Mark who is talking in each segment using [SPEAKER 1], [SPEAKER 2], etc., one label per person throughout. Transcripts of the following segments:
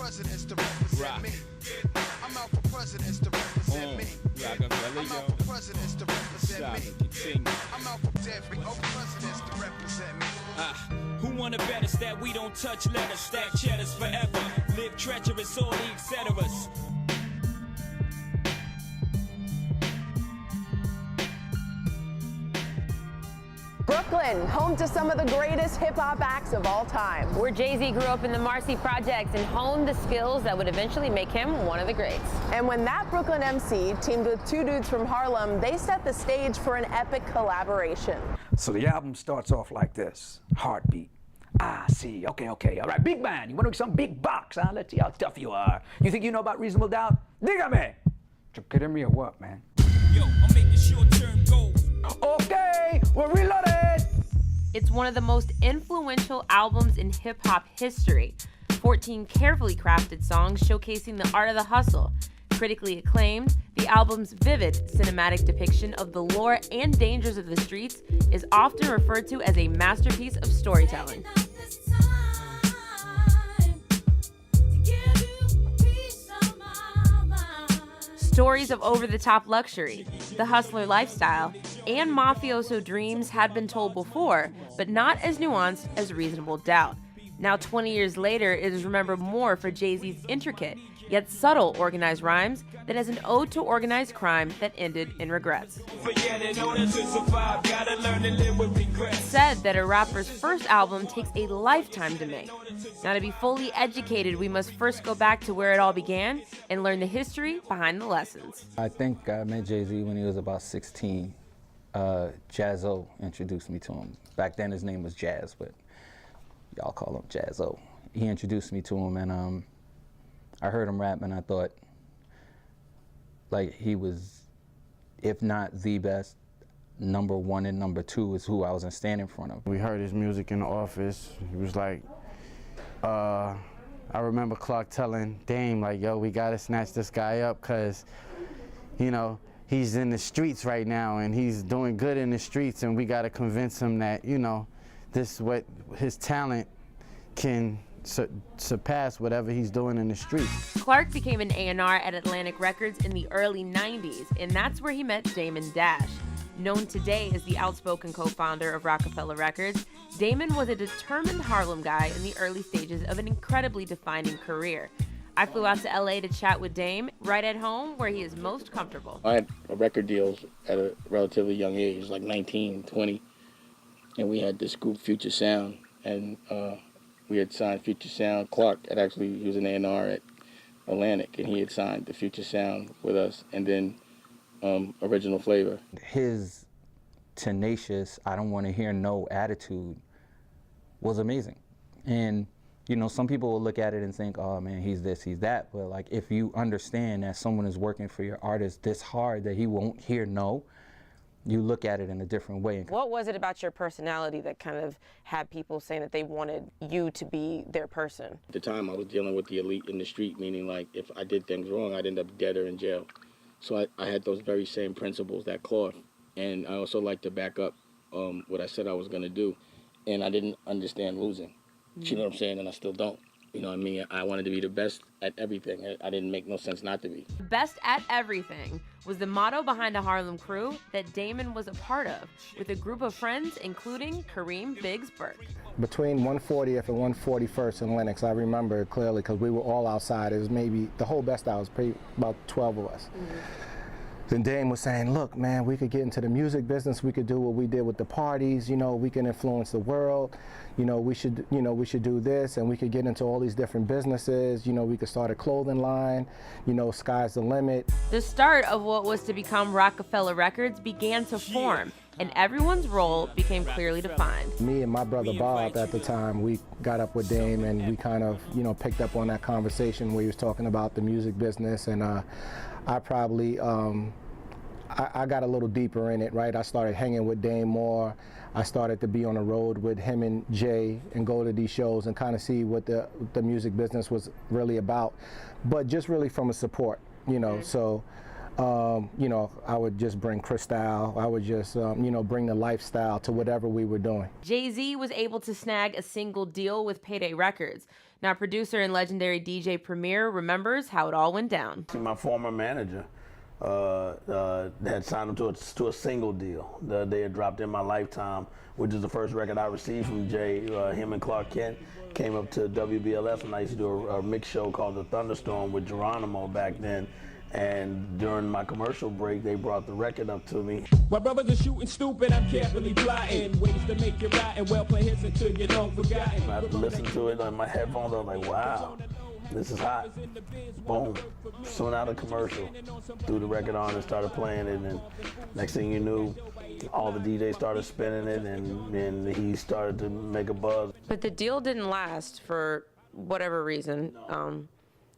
[SPEAKER 1] presidents to represent me. I'm out for presidents to represent me. I'm out for presidents to represent me. I'm out for every presidents to represent me.
[SPEAKER 2] Who wanna bet us that we don't touch letters, stack cheddars forever, live treacherous, all the etceteras.
[SPEAKER 3] Brooklyn, home to some of the greatest hip-hop acts of all time.
[SPEAKER 4] Where Jay-Z grew up in the Marcy Projects and honed the skills that would eventually make him one of the greats.
[SPEAKER 3] And when that Brooklyn MC teamed with two dudes from Harlem, they set the stage for an epic collaboration.
[SPEAKER 5] So the album starts off like this, Heartbeat. Ah, see, okay, all right, big man, you want to make some big box, huh? Let's see how tough you are. You think you know about Reasonable Doubt? Dígame. You kidding me or what, man?
[SPEAKER 2] Yo, I'm making short-term goals.
[SPEAKER 5] Okay, we're reloaded.
[SPEAKER 4] It's one of the most influential albums in hip-hop history. 14 carefully crafted songs showcasing the art of the hustle. Critically acclaimed, the album's vivid cinematic depiction of the lore and dangers of the streets is often referred to as a masterpiece of storytelling. Stories of over-the-top luxury, the hustler lifestyle, and mafioso dreams had been told before, but not as nuanced as Reasonable Doubt. Now 20 years later, it is remembered more for Jay-Z's intricate, yet subtle organized rhymes than as an ode to organized crime that ended in regrets. It's said that a rapper's first album takes a lifetime to make. Now, to be fully educated, we must first go back to where it all began and learn the history behind the lessons.
[SPEAKER 6] I think I met Jay-Z when he was about 16. Jazzo introduced me to him. Back then his name was Jazz, but y'all call him Jazzo. He introduced me to him, and I heard him rap, and I thought, like, he was, if not the best, number one and number two is who I was standing in front of.
[SPEAKER 7] We heard his music in the office. He was like, I remember Clark telling Dame, like, yo, we gotta snatch this guy up, cause, you know, he's in the streets right now, and he's doing good in the streets, and we gotta convince him that, you know, this what his talent can surpass whatever he's doing in the streets.
[SPEAKER 4] Clark became an A&R at Atlantic Records in the early 90s, and that's where he met Damon Dash. Known today as the outspoken co-founder of Rockefeller Records, Damon was a determined Harlem guy in the early stages of an incredibly defining career. I flew out to LA to chat with Dame right at home where he is most comfortable.
[SPEAKER 8] I had record deals at a relatively young age, like 19, 20, and we had this group Future Sound, and we had signed Future Sound. Clark had actually, he was an A&R at Atlantic, and he had signed the Future Sound with us, and then Original Flavor.
[SPEAKER 6] His tenacious, I don't want to hear no attitude was amazing. And, you know, some people will look at it and think, oh man, he's this, he's that. But like, if you understand that someone is working for your artist this hard that he won't hear no, you look at it in a different way.
[SPEAKER 3] What was it about your personality that kind of had people saying that they wanted you to be their person?
[SPEAKER 8] At the time, I was dealing with the elite in the street, meaning like if I did things wrong, I'd end up dead or in jail. So I had those very same principles that Cloth. And I also like to back up what I said I was going to do. And I didn't understand losing. Mm-hmm. You know what I'm saying? And I still don't. You know what I mean? I wanted to be the best at everything. I didn't make no sense not to be.
[SPEAKER 4] Best at everything was the motto behind the Harlem Crew that Damon was a part of, with a group of friends including Kareem Biggs Burke.
[SPEAKER 9] Between 140th and 141st and Lenox, I remember it clearly because we were all outside. It was maybe, the whole Best Hour was about 12 of us. Mm-hmm. Then Dame was saying, look, man, we could get into the music business. We could do what we did with the parties. You know, we can influence the world. You know, we should do this, and we could get into all these different businesses. You know, we could start a clothing line. You know, sky's the limit.
[SPEAKER 4] The start of what was to become Rockefeller Records began to form, and everyone's role became clearly defined.
[SPEAKER 9] Me and my brother Bob at the time, we got up with Dame, and we kind of, you know, picked up on that conversation where he was talking about the music business, and I probably, I got a little deeper in it, right? I started hanging with Dame more. I started to be on the road with him and Jay and go to these shows and kind of see what the music business was really about, but just really from a support, you know. Mm-hmm. So, you know, I would just bring Cristal. I would just, you know, bring the lifestyle to whatever we were doing.
[SPEAKER 4] Jay-Z was able to snag a single deal with Payday Records. Now, producer and legendary DJ Premier remembers how it all went down.
[SPEAKER 10] My former manager had signed him to a single deal. They had dropped In My Lifetime, which is the first record I received from Jay. Him and Clark Kent came up to WBLS when I used to do a mix show called The Thunderstorm with Geronimo back then. And during my commercial break, they brought the record up to me.
[SPEAKER 2] My brothers are shooting stupid, I'm carefully plotting ways to make it right and well play hits until you don't forgotten.
[SPEAKER 10] I listened to it on my headphones, I was like, wow, this is hot. Boom. Soon out of commercial, threw the record on and started playing it, and next thing you knew, all the DJs started spinning it, and he started to make a buzz.
[SPEAKER 4] But the deal didn't last for whatever reason.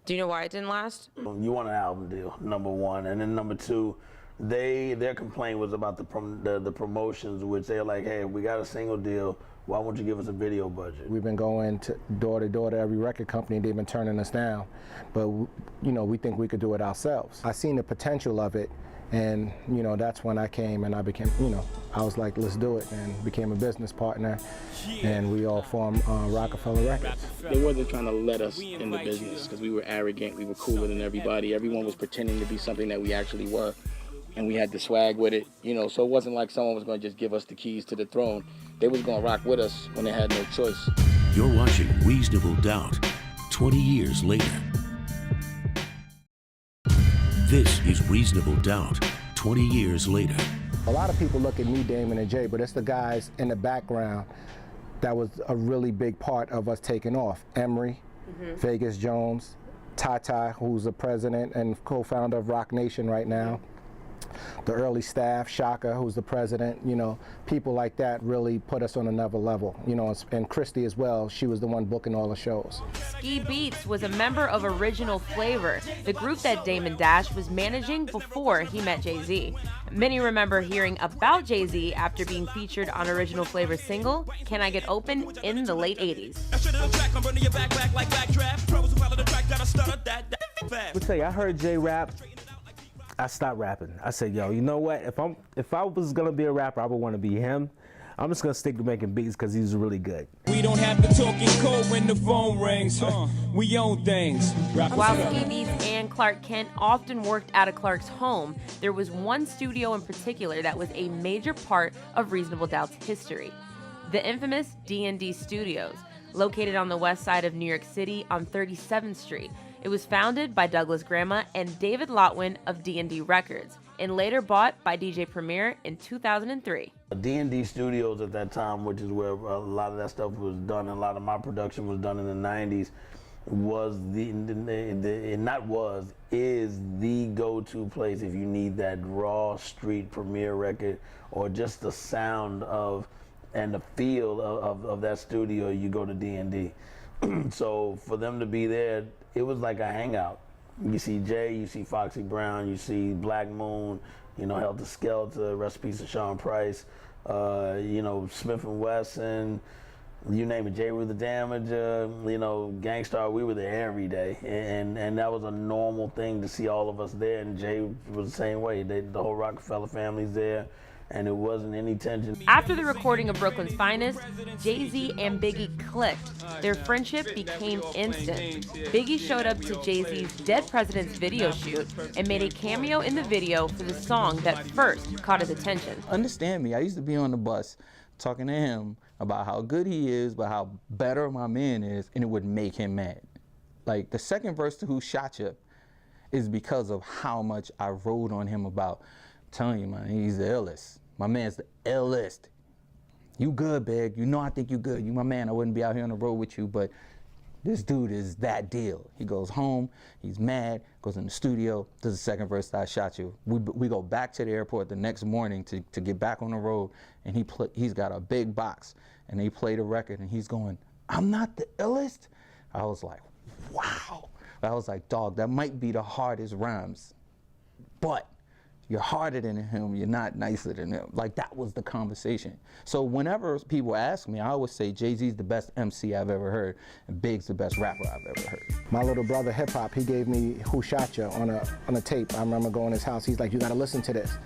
[SPEAKER 4] Do you know why it didn't last?
[SPEAKER 10] You want an album deal, number one, and then number two, their complaint was about the promotions, which they're like, hey, we got a single deal, why won't you give us a video budget?
[SPEAKER 9] We've been going to door to every record company, they've been turning us down, but we think we could do it ourselves. I seen the potential of it, and that's when I came and I became, I was like, let's do it, and became a business partner, and we all formed Rockefeller Records.
[SPEAKER 8] They wasn't trying to let us in the business because we were arrogant, we were cooler than everybody. Everyone was pretending to be something that we actually were, and we had the swag with it, so it wasn't like someone was going to just give us the keys to the throne. They was going to rock with us when they had no choice.
[SPEAKER 11] You're watching Reasonable Doubt, 20 years later. This is Reasonable Doubt, 20 years later.
[SPEAKER 9] A lot of people look at me, Damon, and Jay, but it's the guys in the background that was a really big part of us taking off. Emery, Vegas Jones, Ty, who's the president and co-founder of Rock Nation right now. The early staff, Shaka, who's the president, people like that really put us on another level, and Christy as well, she was the one booking all the shows.
[SPEAKER 4] Ski Beats was a member of Original Flavor, the group that Damon Dash was managing before he met Jay-Z. Many remember hearing about Jay-Z after being featured on Original Flavor's single, Can I Get Open, in the late 80s.
[SPEAKER 12] I'll tell you, I heard Jay rap, I stopped rapping. I said, yo, you know what? If I was gonna be a rapper, I would want to be him. I'm just gonna stick to making beats because he's really good.
[SPEAKER 2] We don't have to talk in code when the phone rings. We own things.
[SPEAKER 4] While Ski Beats and Clark Kent often worked out of Clark's home, there was one studio in particular that was a major part of Reasonable Doubt's history. The infamous D&D Studios, located on the west side of New York City on 37th Street. It was founded by Douglas Grandma and David Lotwin of D&D Records, and later bought by DJ Premier in 2003.
[SPEAKER 10] D&D Studios at that time, which is where a lot of that stuff was done, and a lot of my production was done in the 90s, is the go-to place if you need that raw street Premier record, or just the sound of and the feel of that studio. You go to D&D. So for them to be there, it was like a hangout. You see Jay, you see Foxy Brown, you see Black Moon, Helter Skelter, recipes of Sean Price, Smith & Wesson, you name it, J. Rue the Damager, Gangstar. We were there every day, and that was a normal thing to see all of us there. And Jay was the same way. The whole Rockefeller family's there, and it wasn't any tension.
[SPEAKER 4] After the recording of Brooklyn's Finest, Jay-Z and Biggie clicked. Their friendship became instant. Biggie showed up to Jay-Z's Dead President's video shoot and made a cameo in the video for the song that first caught his attention.
[SPEAKER 6] Understand me, I used to be on the bus talking to him about how good he is, but how better my man is, and it would make him mad. Like, the second verse to Who Shot Ya is because of how much I wrote on him about, telling you, man, he's the illest. My man's the illest. You good, Big. I think you good. You my man. I wouldn't be out here on the road with you, but this dude is that deal. He goes home, he's mad, goes in the studio, does the second verse, I Shot You. We go back to the airport the next morning to get back on the road, and he's got a big box, and they play the record, and he's going, I'm not the illest? I was like, wow. I was like, dog, that might be the hardest rhymes, but you're harder than him, you're not nicer than him. Like, that was the conversation. So whenever people ask me, I always say Jay-Z's the best MC I've ever heard, and Big's the best rapper I've ever heard.
[SPEAKER 9] My little brother, Hip Hop, he gave me Who Shot Ya on a tape. I remember going to his house, he's like, you gotta listen to this.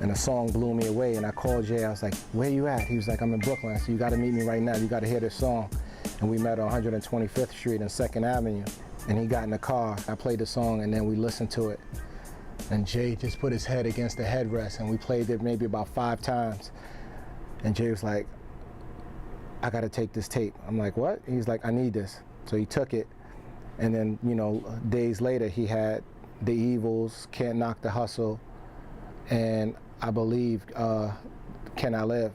[SPEAKER 9] And the song blew me away, and I called Jay, I was like, where you at? He was like, I'm in Brooklyn. I said, you gotta meet me right now, you gotta hear this song. And we met on 125th Street and 2nd Avenue. And he got in the car, I played the song, and then we listened to it. And Jay just put his head against the headrest, and we played it maybe about 5 times. And Jay was like, I gotta take this tape. I'm like, what? He's like, I need this. So he took it, and then, you know, days later he had The Evils, Can't Knock the Hustle, and I believe Can I Live.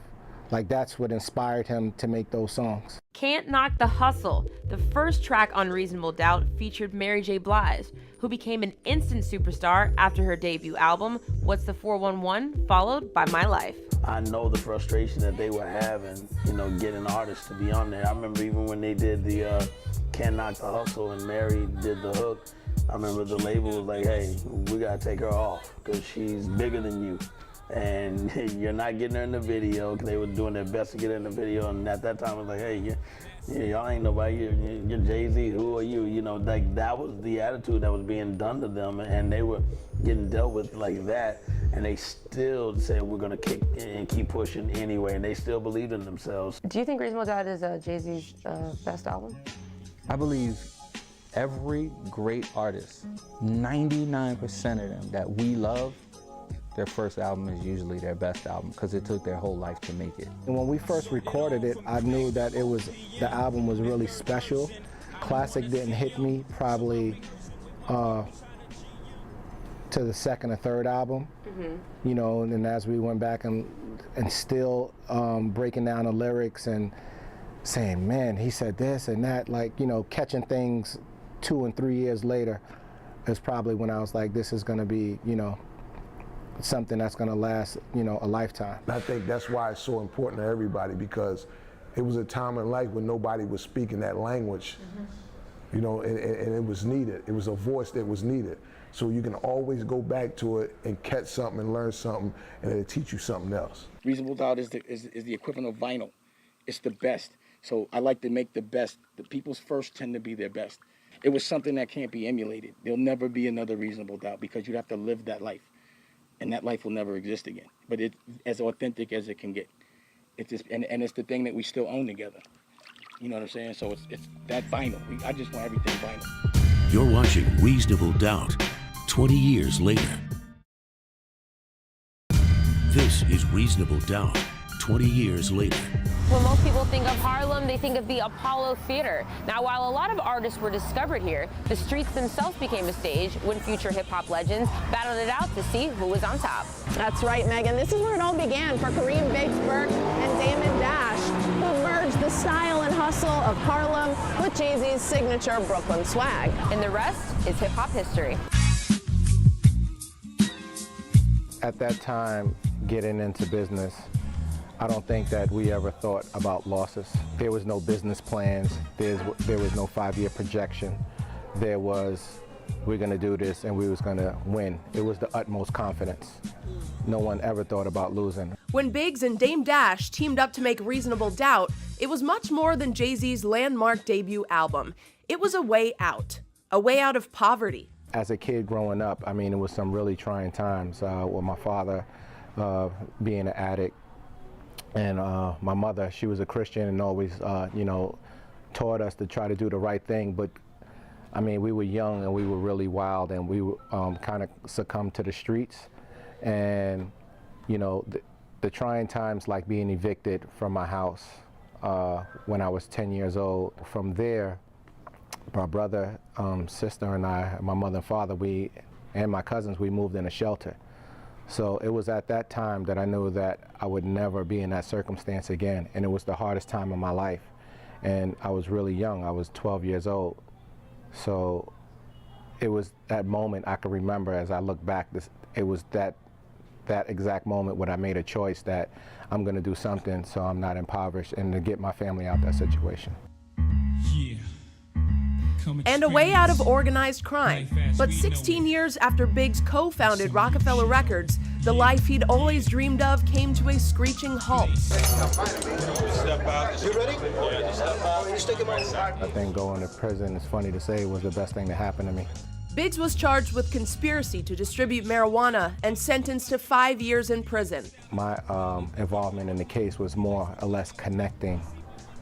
[SPEAKER 9] Like, that's what inspired him to make those songs.
[SPEAKER 4] Can't Knock the Hustle, the first track on Reasonable Doubt, featured Mary J. Blige, who became an instant superstar after her debut album, What's the 411, followed by My Life.
[SPEAKER 10] I know the frustration that they were having, you know, getting artists to be on there. I remember even when they did the Can't Knock the Hustle and Mary did the hook, I remember the label was like, hey, we gotta take her off because she's bigger than you. And you're not getting her in the video, because they were doing their best to get her in the video. And at that time, it was like, hey, y'all ain't nobody. You're Jay-Z. Who are you? You know, like, that was the attitude that was being done to them, and they were getting dealt with like that. And they still said, we're gonna kick and keep pushing anyway. And they still believed in themselves.
[SPEAKER 4] Do you think Reasonable Doubt is Jay-Z's best album?
[SPEAKER 6] I believe every great artist, 99% of them that we love, their first album is usually their best album because it took their whole life to make it.
[SPEAKER 9] And when we first recorded it, I knew that the album was really special. Classic didn't hit me probably to the 2nd or 3rd album. You know, and then as we went back and still breaking down the lyrics and saying, man, he said this and that, like, you know, catching things 2 and 3 years later is probably when I was like, this is gonna be, you know, something that's going to last, you know, a lifetime.
[SPEAKER 13] I think that's why it's so important to everybody, because it was a time in life when nobody was speaking that language, you know, and it was needed. It was a voice that was needed. So you can always go back to it and catch something and learn something, and it'll teach you something else.
[SPEAKER 8] Reasonable Doubt is the equivalent of vinyl. It's the best. So I like to make the best. The people's first tend to be their best. It was something that can't be emulated. There'll never be another Reasonable Doubt because you'd have to live that life. And that life will never exist again. But it's as authentic as it can get. It's just, and it's the thing that we still own together. You know what I'm saying? So it's that vinyl. I just want everything vinyl.
[SPEAKER 11] You're watching Reasonable Doubt, 20 years later. This is Reasonable Doubt, 20 years later.
[SPEAKER 4] When most people think of Harlem, they think of the Apollo Theater. Now, while a lot of artists were discovered here, the streets themselves became a stage when future hip-hop legends battled it out to see who was on top.
[SPEAKER 3] That's right, Megan. This is where it all began for Kareem Biggs Burke and Damon Dash, who merged the style and hustle of Harlem with Jay-Z's signature Brooklyn swag.
[SPEAKER 4] And the rest is hip-hop history.
[SPEAKER 9] At that time, getting into business, I don't think that we ever thought about losses. There was no business plans. There was no 5-year projection. There was, we're gonna do this and we was gonna win. It was the utmost confidence. No one ever thought about losing.
[SPEAKER 14] When Biggs and Dame Dash teamed up to make Reasonable Doubt, it was much more than Jay-Z's landmark debut album. It was a way out of poverty.
[SPEAKER 9] As a kid growing up, I mean, it was some really trying times with my father being an addict. And my mother, she was a Christian and always, you know, taught us to try to do the right thing. But, I mean, we were young and we were really wild, and we kind of succumbed to the streets. And, you know, the trying times, like being evicted from my house when I was 10 years old. From there, my brother, sister, and I, my mother and father, and my cousins, we moved in a shelter. So it was at that time that I knew that I would never be in that circumstance again. And it was the hardest time of my life. And I was really young. I was 12 years old. So it was that moment I can remember as I look back. It was that exact moment when I made a choice that I'm going to do something so I'm not impoverished and to get my family out of that situation.
[SPEAKER 14] Yeah. And a way out of organized crime. But 16 years after Biggs co-founded Rockefeller Records, the life he'd always dreamed of came to a screeching halt.
[SPEAKER 15] Step out. You ready? Yeah, step out. You stick him on.
[SPEAKER 9] I think going to prison, it's funny to say, was the best thing to happen to me.
[SPEAKER 14] Biggs was charged with conspiracy to distribute marijuana and sentenced to 5 years in prison.
[SPEAKER 9] My involvement in the case was more or less connecting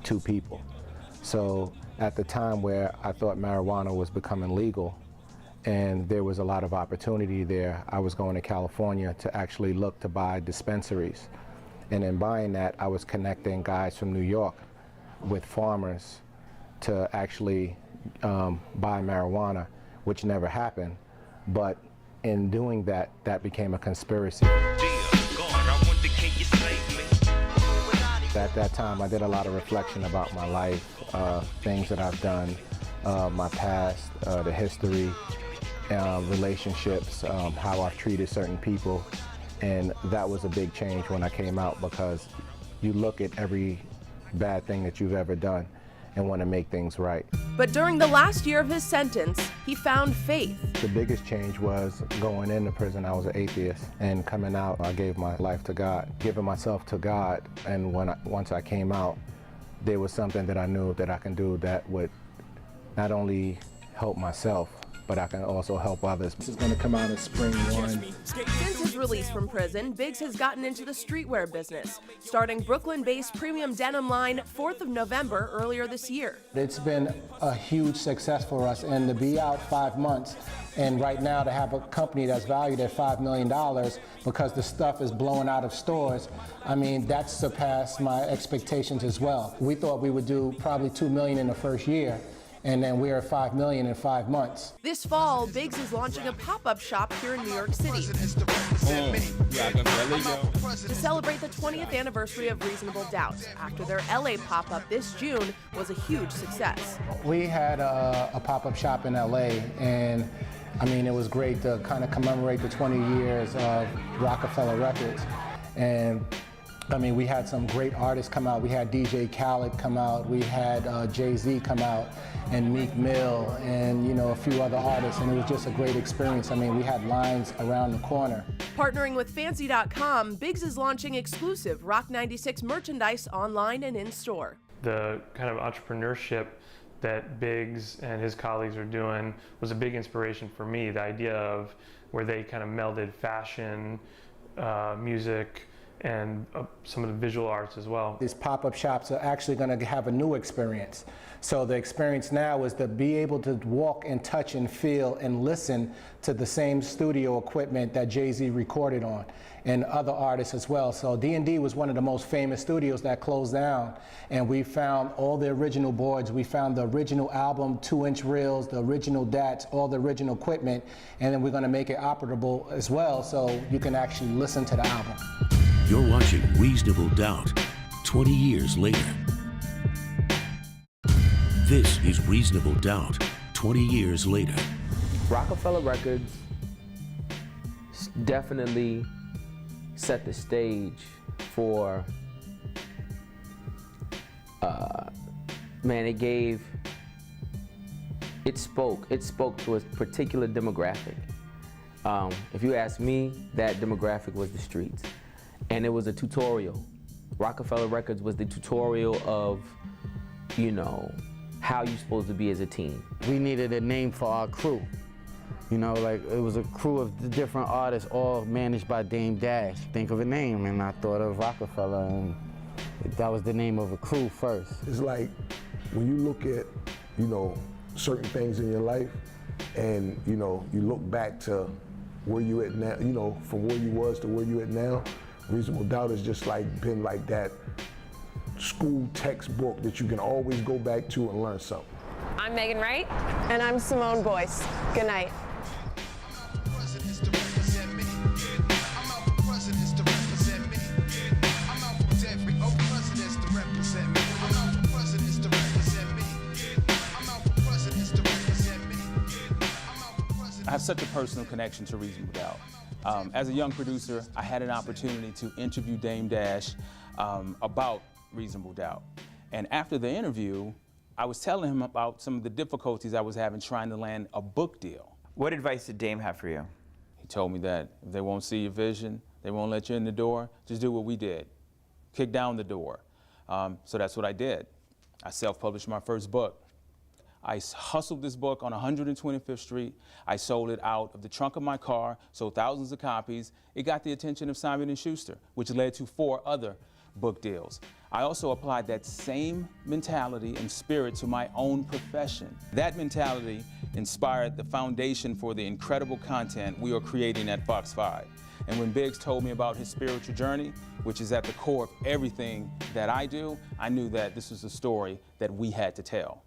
[SPEAKER 9] two people. So at the time where I thought marijuana was becoming legal and there was a lot of opportunity there, I was going to California to actually look to buy dispensaries. And in buying that, I was connecting guys from New York with farmers to actually buy marijuana, which never happened. But in doing that, that became a conspiracy. At that time, I did a lot of reflection about my life, things that I've done, my past, the history, relationships, how I've treated certain people. And that was a big change when I came out, because you look at every bad thing that you've ever done and want to make things right.
[SPEAKER 14] But during the last year of his sentence, he found faith.
[SPEAKER 9] The biggest change was going into prison. I was an atheist, and coming out, I gave my life to God, giving myself to God. And once I came out, there was something that I knew that I can do that would not only help myself, but I can also help others. This is going to come out in spring 1.
[SPEAKER 14] Since his release from prison, Biggs has gotten into the streetwear business, starting Brooklyn-based premium denim line 4th of November earlier this year.
[SPEAKER 9] It's been a huge success for us, and to be out 5 months, and right now to have a company that's valued at $5 million because the stuff is blowing out of stores, I mean, that's surpassed my expectations as well. We thought we would do probably $2 million in the first year, and then we're at $5 million in 5 months.
[SPEAKER 14] This fall, Biggs is launching a pop-up shop here in New York City to celebrate the 20th anniversary of Reasonable Doubt, after their LA pop-up this June was a huge success.
[SPEAKER 9] We had a pop-up shop in LA, and I mean, it was great to kind of commemorate the 20 years of Rockefeller Records. And I mean, we had some great artists come out. We had DJ Khaled come out. We had Jay-Z come out, and Meek Mill, and you know, a few other artists. And it was just a great experience. I mean, we had lines around the corner.
[SPEAKER 14] Partnering with Fancy.com, Biggs is launching exclusive Rock 96 merchandise online and in-store.
[SPEAKER 16] The kind of entrepreneurship that Biggs and his colleagues are doing was a big inspiration for me. The idea of where they kind of melded fashion, music, and some of the visual arts as well.
[SPEAKER 9] These pop-up shops are actually going to have a new experience. So the experience now is to be able to walk and touch and feel and listen to the same studio equipment that Jay-Z recorded on, and other artists as well. So D&D was one of the most famous studios that closed down, and we found all the original boards. We found the original album, 2-inch reels, the original DATs, all the original equipment, and then we're going to make it operable as well, so you can actually listen to the album.
[SPEAKER 11] You're watching Reasonable Doubt, 20 years later. This is Reasonable Doubt, 20 years later.
[SPEAKER 17] Rockefeller Records definitely set the stage for, man, it spoke to a particular demographic. If you ask me, that demographic was the streets. And it was a tutorial. Rockefeller Records was the tutorial of, you know, how you're supposed to be as a team.
[SPEAKER 7] We needed a name for our crew. You know, like, it was a crew of different artists, all managed by Dame Dash. Think of a name, and I thought of Rockefeller, and that was the name of a crew first.
[SPEAKER 13] It's like, when you look at, you know, certain things in your life, and, you know, you look back to where you at now, you know, from where you was to where you at now, Reasonable Doubt has just like been like that school textbook that you can always go back to and learn something.
[SPEAKER 3] I'm Megan Wright. And I'm Simone Boyce. Good night.
[SPEAKER 18] I have such a personal connection to Reasonable Doubt. As a young producer, I had an opportunity to interview Dame Dash about Reasonable Doubt. And after the interview, I was telling him about some of the difficulties I was having trying to land a book deal.
[SPEAKER 19] What advice did Dame have for you?
[SPEAKER 18] He told me that if they won't see your vision, they won't let you in the door, just do what we did. Kick down the door. So that's what I did. I self-published my first book. I hustled this book on 125th Street. I sold it out of the trunk of my car, sold thousands of copies. It got the attention of Simon & Schuster, which led to 4 other book deals. I also applied that same mentality and spirit to my own profession. That mentality inspired the foundation for the incredible content we are creating at Fox 5. And when Biggs told me about his spiritual journey, which is at the core of everything that I do, I knew that this was a story that we had to tell.